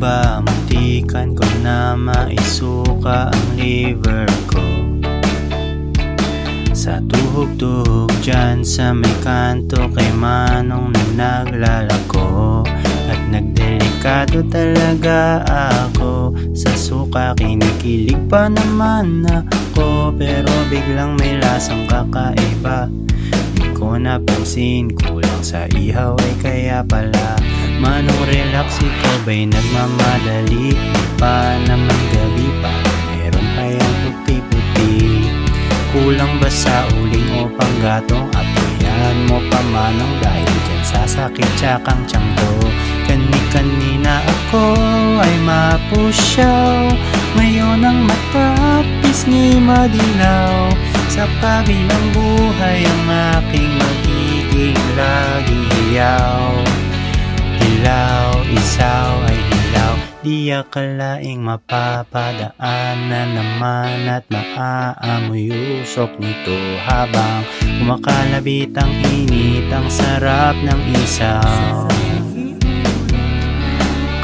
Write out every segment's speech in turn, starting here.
ba muntikan ko na maisuka ang liver ko? Sa tuhog-tuhog dyan sa may kanto kay Manong na naglalako. At nagdelikado talaga ako sa suka, kinikilig pa naman ako. Pero biglang may lasang kakaiba, di ko napansin, kulang sa ihaw ay kaya pala. Manong relax, ikaw ba'y nagmamadali? Di pa naman gabi, parang meron pa yung puti-puti. Kulang ba sa uling o panggatong? Apoyan mo pa Manong dahil dyan sasakit tsakang tiyang ko. Kani-kanina ako ay mapusyaw, ngayon ang mata pisngi madilaw. Sa kabilang buhay ang aking magiging laging hiyaw. Hilaw, isaw ay hilaw, di akalaing mapapadaan na naman at maaamoy usok nito. Habang kumakalabit ang init, ang sarap ng isaw.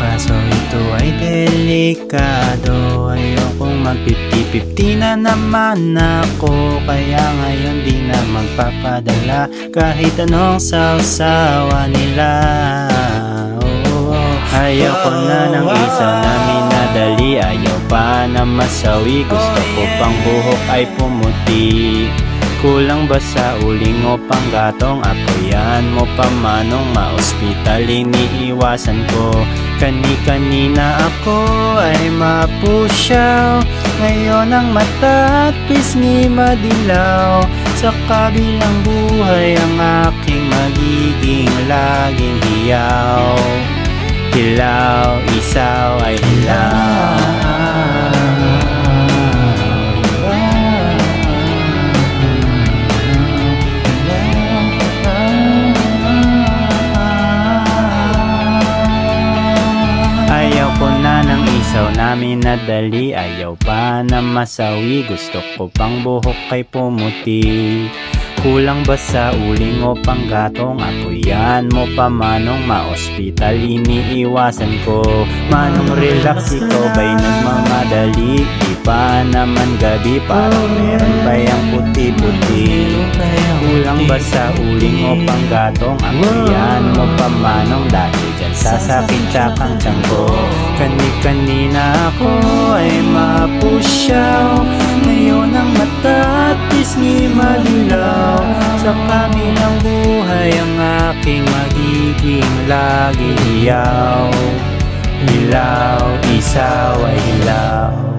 Kaso ito ay delikado, ayokong mag-50-50 na naman ako. Kaya ngayon di na magpapadala kahit anong sausawa nila. Ayoko na ng isaw na minadali, ayaw pa na masawi. Gusto ko pang buhok ay pumuti. Kulang ba sa uling o panggatong? Apoyan mo pa Manong, ma-ospital iniiwasan ko. Kani-kanina ako ay mapusyaw, ngayon ang mata at pisngi madilaw. Sa kabilang buhay ang aking magiging laging hiyaw. Hilaw, isaw ay hilaw. Ayaw ko na ng isaw na minadali, ayaw pa na masawi. Gusto ko pang buhok ay pumuti. Kulang ba sa uling o panggatong? Apoyan mo pa Manong, ma-ospital iniiwasan ko. Manong relax, ikaw ba'y nagmamadali? Di pa naman gabi, parang meron pa yung puti-puti. Kulang ba sa uling o panggatong? Apoyan mo pa Manong dahil dyan sasakit tsakang tiyang ko. Kani-kanina ako ay mapusyaw, ngayon ang mata at pisngi madilaw. Sa kabilang buhay ang aking magiging laging hiyaw. Hilaw, isaw ay hilaw.